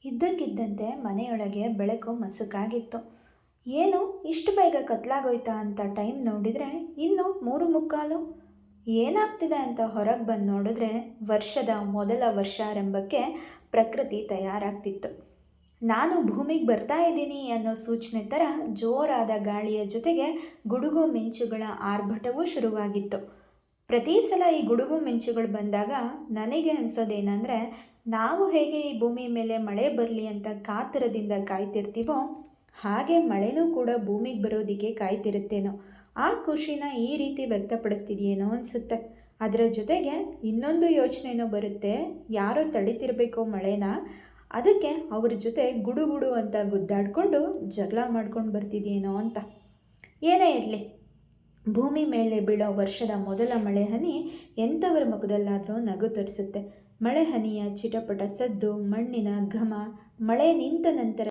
ಇದ್ದಕ್ಕಿದ್ದಂತೆ ಮನೆಯೊಳಗೆ ಬೆಳಕು ಮಸುಕಾಗಿತ್ತು. ಏನು ಇಷ್ಟು ಬೇಗ ಕತ್ಲಾಗೋಯ್ತಾ ಅಂತ ಟೈಮ್ ನೋಡಿದರೆ ಇನ್ನೂ 3:45. ಏನಾಗ್ತಿದೆ ಅಂತ ಹೊರಗೆ ಬಂದು ನೋಡಿದ್ರೆ ವರ್ಷದ ಮೊದಲ ವರ್ಷಾರಂಭಕ್ಕೆ ಪ್ರಕೃತಿ ತಯಾರಾಗ್ತಿತ್ತು. ನಾನು ಭೂಮಿಗೆ ಬರ್ತಾ ಇದ್ದೀನಿ ಅನ್ನೋ ಸೂಚನೆ ಥರ ಜೋರಾದ ಗಾಳಿಯ ಜೊತೆಗೆ ಗುಡುಗು ಮಿಂಚುಗಳ ಆರ್ಭಟವೂ ಶುರುವಾಗಿತ್ತು. ಪ್ರತಿ ಸಲ ಈ ಗುಡುಗು ಮಿಂಚುಗಳು ಬಂದಾಗ ನನಗೆ ಅನಿಸೋದೇನೆಂದರೆ, ನಾವು ಹೇಗೆ ಈ ಭೂಮಿ ಮೇಲೆ ಮಳೆ ಬರಲಿ ಅಂತ ಕಾತರದಿಂದ ಕಾಯ್ತಿರ್ತೀವೋ ಹಾಗೆ ಮಳೆನೂ ಕೂಡ ಭೂಮಿಗೆ ಬರೋದಕ್ಕೆ ಕಾಯ್ತಿರುತ್ತೇನೋ. ಆ ಖುಷಿನ ಈ ರೀತಿ ವ್ಯಕ್ತಪಡಿಸ್ತಿದೆಯೇನೋ ಅನಿಸುತ್ತೆ. ಅದರ ಜೊತೆಗೆ ಇನ್ನೊಂದು ಯೋಚನೆನೂ ಬರುತ್ತೆ, ಯಾರೋ ತಡಿತಿರ್ಬೇಕೋ ಮಳೆನ, ಅದಕ್ಕೆ ಅವ್ರ ಜೊತೆ ಗುಡುಗುಡು ಅಂತ ಗುದ್ದಾಡಿಕೊಂಡು ಜಗಳ ಮಾಡ್ಕೊಂಡು ಬರ್ತಿದೆಯೇನೋ ಅಂತ. ಏನೇ ಇರಲಿ, ಭೂಮಿ ಮೇಲೆ ಬೀಳೋ ವರ್ಷದ ಮೊದಲ ಮಳೆ ಹನಿ ಎಂಥವರ ಮುಖದಲ್ಲಾದರೂ ನಗು ತರಿಸುತ್ತೆ. ಮಳೆ ಹನಿಯ ಚಿಟಪಟ ಸದ್ದು, ಮಣ್ಣಿನ ಘಮ, ಮಳೆ ನಿಂತ ನಂತರ